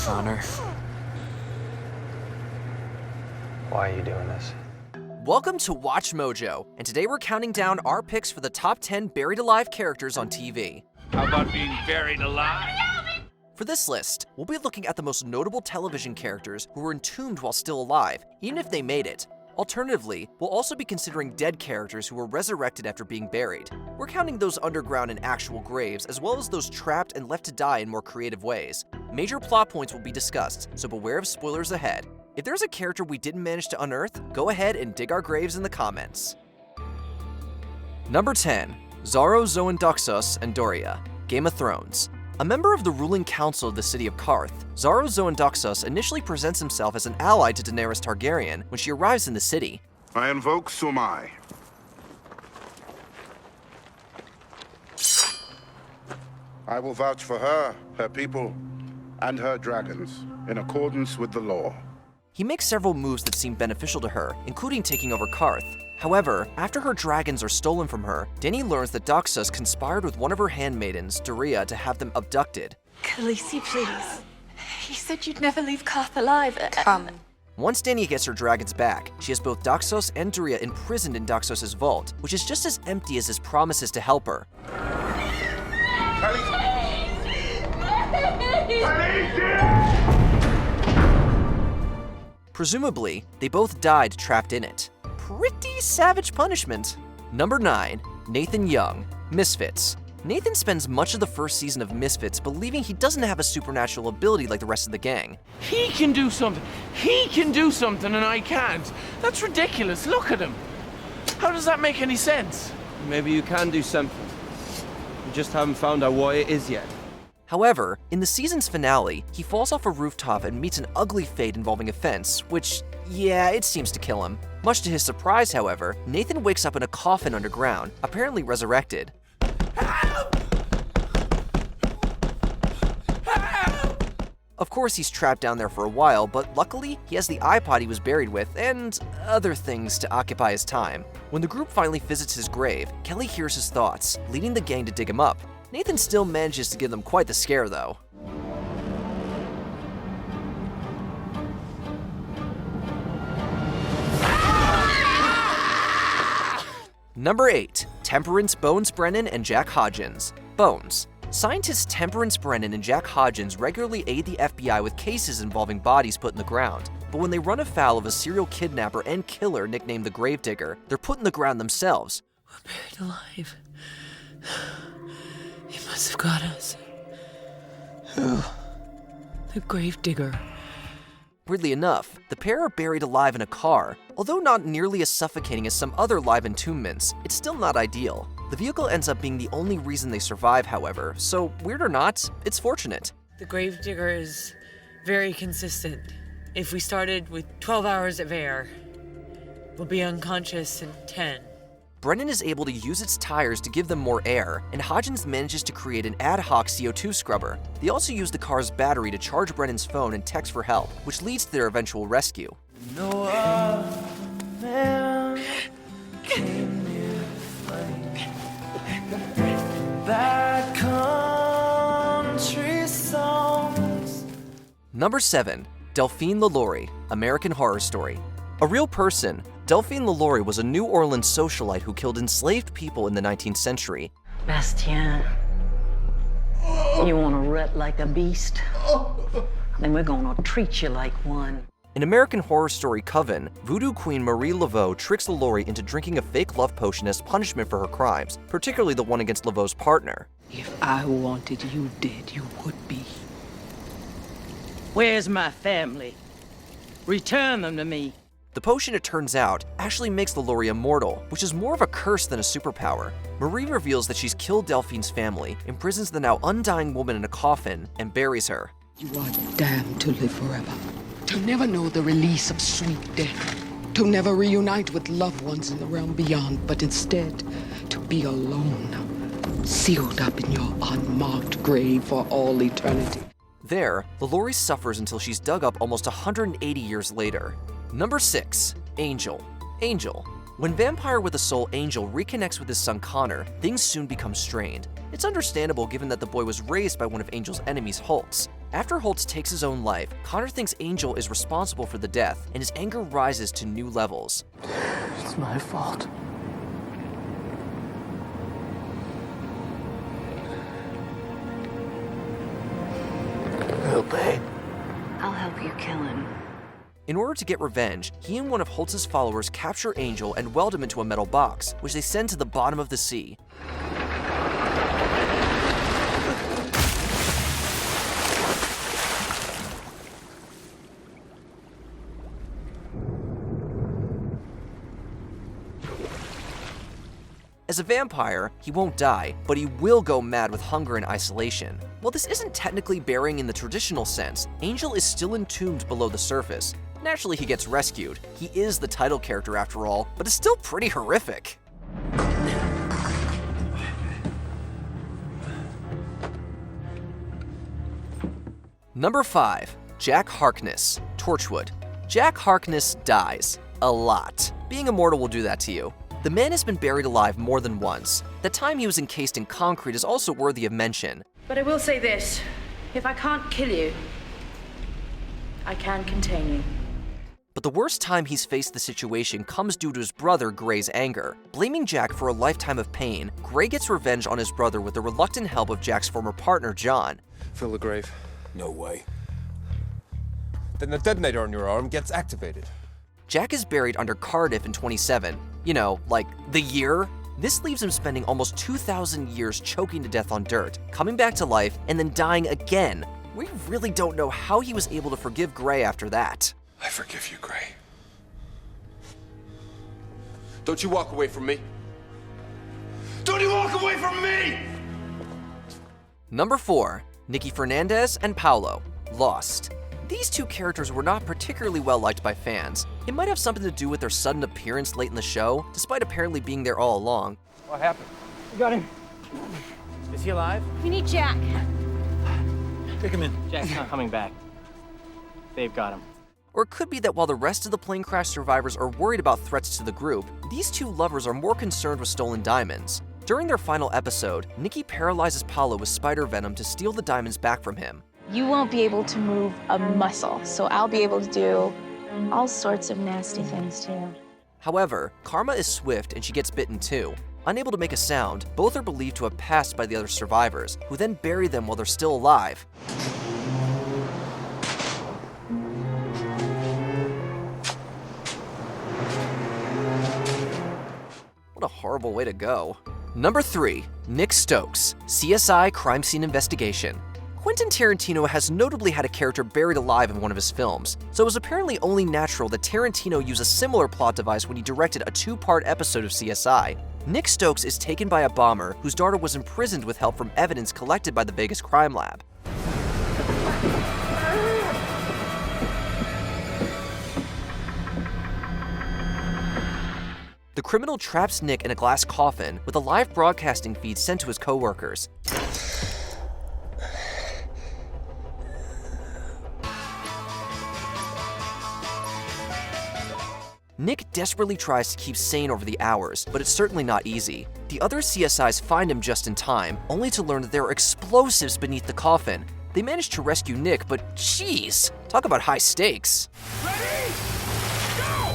Connor. Why are you doing this? Welcome to Watch Mojo, and today we're counting down our picks for the top 10 buried alive characters on TV. How about being buried alive? For this list, we'll be looking at the most notable television characters who were entombed while still alive, even if they made it. Alternatively, we'll also be considering dead characters who were resurrected after being buried. We're counting those underground and actual graves, as well as those trapped and left to die in more creative ways. Major plot points will be discussed, so beware of spoilers ahead. If there's a character we didn't manage to unearth, go ahead and dig our graves in the comments. Number 10. Xaro Zoandoxos and Doria, Game of Thrones. A member of the ruling council of the city of Karth, Xaro Zoandoxos initially presents himself as an ally to Daenerys Targaryen when she arrives in the city. I invoke Sumai. I will vouch for her, her people, and her dragons, in accordance with the law. He makes several moves that seem beneficial to her, including taking over Karth. However, after her dragons are stolen from her, Dany learns that Doxus conspired with one of her handmaidens, Doria, to have them abducted. Khaleesi, please. You said you'd never leave Karth alive. Come. Once Dany gets her dragons back, she has both Doxos and Doria imprisoned in Doxos' vault, which is just as empty as his promises to help her. Presumably, they both died trapped in it. Pretty savage punishment. Number 9. Nathan Young, Misfits. Nathan spends much of the first season of Misfits believing he doesn't have a supernatural ability like the rest of the gang. He can do something. He can do something and I can't. That's ridiculous. Look at him. How does that make any sense? Maybe you can do something. You just haven't found out what it is yet. However, in the season's finale, he falls off a rooftop and meets an ugly fate involving a fence, which, yeah, it seems to kill him. Much to his surprise, however, Nathan wakes up in a coffin underground, apparently resurrected. Help! Help! Of course, he's trapped down there for a while, but luckily, he has the iPod he was buried with and other things to occupy his time. When the group finally visits his grave, Kelly hears his thoughts, leading the gang to dig him up. Nathan still manages to give them quite the scare, though. Number 8. Temperance Bones Brennan and Jack Hodgins. Bones. Scientists Temperance Brennan and Jack Hodgins regularly aid the FBI with cases involving bodies put in the ground. But when they run afoul of a serial kidnapper and killer nicknamed the Gravedigger, they're put in the ground themselves. We're buried alive. He must have got us. Who? The Gravedigger. Weirdly enough, the pair are buried alive in a car. Although not nearly as suffocating as some other live entombments, it's still not ideal. The vehicle ends up being the only reason they survive, however, so weird or not, it's fortunate. The Gravedigger is very consistent. If we started with 12 hours of air, we'll be unconscious in 10. Brennan is able to use its tires to give them more air, and Hodgins manages to create an ad hoc CO2 scrubber. They also use the car's battery to charge Brennan's phone and text for help, which leads to their eventual rescue. No other man came near flame. Bad country songs. Number 7. Delphine Lalori, American Horror Story. A real person, Delphine Lalori was a New Orleans socialite who killed enslaved people in the 19th century. Bastien, you want to rut like a beast? Then we're gonna treat you like one. In American Horror Story Coven, voodoo queen Marie Laveau tricks Lalori into drinking a fake love potion as punishment for her crimes, particularly the one against Laveau's partner. If I wanted you dead, you would be. Where's my family? Return them to me. The potion, it turns out, actually makes Lalori immortal, which is more of a curse than a superpower. Marie reveals that she's killed Delphine's family, imprisons the now undying woman in a coffin, and buries her. You are damned to live forever, to never know the release of sweet death, to never reunite with loved ones in the realm beyond, but instead to be alone, sealed up in your unmarked grave for all eternity. There, Lalori suffers until she's dug up almost 180 years later. Number 6. Angel. Angel. When Vampire with a Soul Angel reconnects with his son Connor, things soon become strained. It's understandable given that the boy was raised by one of Angel's enemies, Holtz. After Holtz takes his own life, Connor thinks Angel is responsible for the death, and his anger rises to new levels. It's my fault. He'll pay. I'll help you kill him. In order to get revenge, he and one of Holtz's followers capture Angel and weld him into a metal box, which they send to the bottom of the sea. As a vampire, he won't die, but he will go mad with hunger and isolation. While this isn't technically burying in the traditional sense, Angel is still entombed below the surface. Naturally, he gets rescued. He is the title character after all, but it's still pretty horrific. Number 5. Jack Harkness, Torchwood. Jack Harkness dies. A lot. Being immortal will do that to you. The man has been buried alive more than once. The time he was encased in concrete is also worthy of mention. But I will say this. If I can't kill you, I can contain you. But the worst time he's faced the situation comes due to his brother, Gray's anger. Blaming Jack for a lifetime of pain, Gray gets revenge on his brother with the reluctant help of Jack's former partner, John. Fill the grave. No way. Then the detonator on your arm gets activated. Jack is buried under Cardiff in 27. You know, like, the year? This leaves him spending almost 2,000 years choking to death on dirt, coming back to life, and then dying again. We really don't know how he was able to forgive Gray after that. I forgive you, Gray. Don't you walk away from me. Don't you walk away from me! Number 4. Nikki Fernandez and Paulo, Lost. These two characters were not particularly well liked by fans. It might have something to do with their sudden appearance late in the show, despite apparently being there all along. What happened? We got him. Is he alive? We need Jack. Take him in. Jack's not coming back. They've got him. Or it could be that while the rest of the plane crash survivors are worried about threats to the group, these two lovers are more concerned with stolen diamonds. During their final episode, Nikki paralyzes Paulo with spider venom to steal the diamonds back from him. You won't be able to move a muscle, so I'll be able to do all sorts of nasty things to you. However, Karma is swift and she gets bitten too. Unable to make a sound, both are believed to have passed by the other survivors, who then bury them while they're still alive. What a horrible way to go. Number 3. Nick Stokes, CSI Crime Scene Investigation. Quentin Tarantino has notably had a character buried alive in one of his films, so it was apparently only natural that Tarantino use a similar plot device when he directed a 2-part episode of CSI. Nick Stokes is taken by a bomber whose daughter was imprisoned with help from evidence collected by the Vegas crime lab. The criminal traps Nick in a glass coffin with a live broadcasting feed sent to his co-workers. Nick desperately tries to keep sane over the hours, but it's certainly not easy. The other CSIs find him just in time, only to learn that there are explosives beneath the coffin. They manage to rescue Nick, but jeez, talk about high stakes. Ready? Go!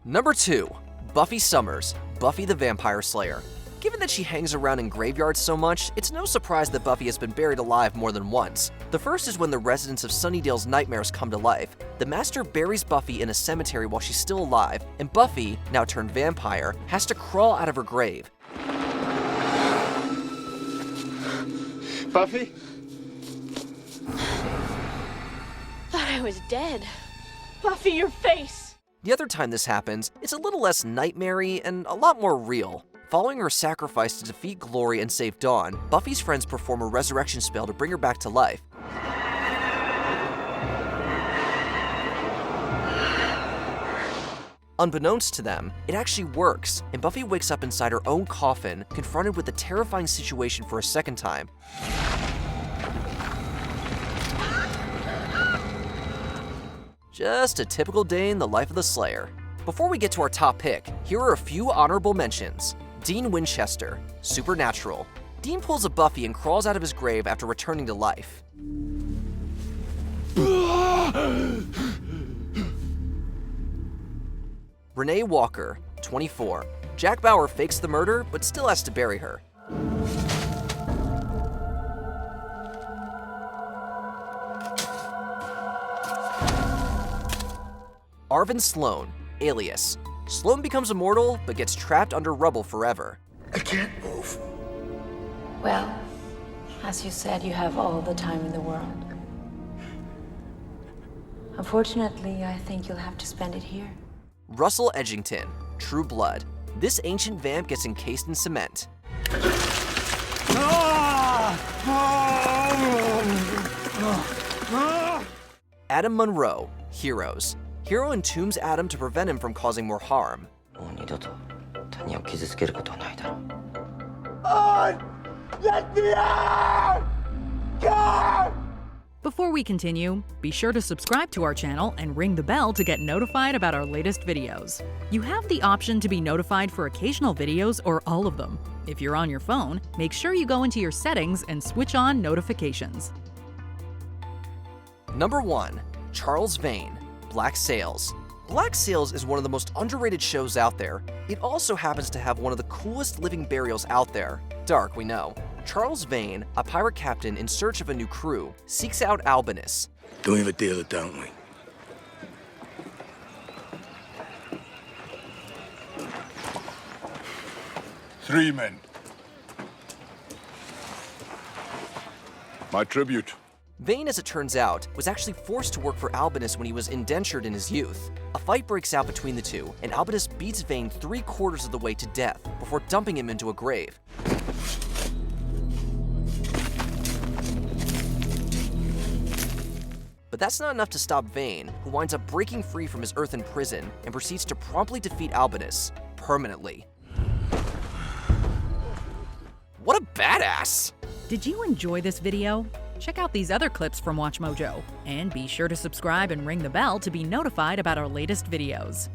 Number 2. Buffy Summers, Buffy the Vampire Slayer. Given that she hangs around in graveyards so much, it's no surprise that Buffy has been buried alive more than once. The first is when the residents of Sunnydale's nightmares come to life. The Master buries Buffy in a cemetery while she's still alive, and Buffy, now turned vampire, has to crawl out of her grave. Buffy? Thought I was dead. Buffy, your face! The other time this happens, it's a little less nightmare-y and a lot more real. Following her sacrifice to defeat Glory and save Dawn, Buffy's friends perform a resurrection spell to bring her back to life. Unbeknownst to them, it actually works, and Buffy wakes up inside her own coffin, confronted with the terrifying situation for a second time. Just a typical day in the life of the Slayer. Before we get to our top pick, here are a few honorable mentions. Dean Winchester, Supernatural. Dean pulls a Buffy and crawls out of his grave after returning to life. Renee Walker, 24. Jack Bauer fakes the murder, but still has to bury her. Arvin Sloan, Alias. Sloan becomes immortal, but gets trapped under rubble forever. I can't move. Well, as you said, you have all the time in the world. Unfortunately, I think you'll have to spend it here. Russell Edgington, True Blood. This ancient vamp gets encased in cement. Adam Monroe, Heroes. Hero entombs Adam to prevent him from causing more harm. Let me out! God! Before we continue, be sure to subscribe to our channel and ring the bell to get notified about our latest videos. You have the option to be notified for occasional videos or all of them. If you're on your phone, make sure you go into your settings and switch on notifications. Number 1. Charles Vane, Black Sails. Black Sails is one of the most underrated shows out there. It also happens to have one of the coolest living burials out there. Dark, we know. Charles Vane, a pirate captain in search of a new crew, seeks out Albinus. Don't even deal it, don't we? Three men. My tribute. Vane, as it turns out, was actually forced to work for Albinus when he was indentured in his youth. A fight breaks out between the two, and Albinus beats Vane 3/4 of the way to death before dumping him into a grave. But that's not enough to stop Vane, who winds up breaking free from his earthen prison and proceeds to promptly defeat Albinus, permanently. What a badass! Did you enjoy this video? Check out these other clips from WatchMojo, and be sure to subscribe and ring the bell to be notified about our latest videos.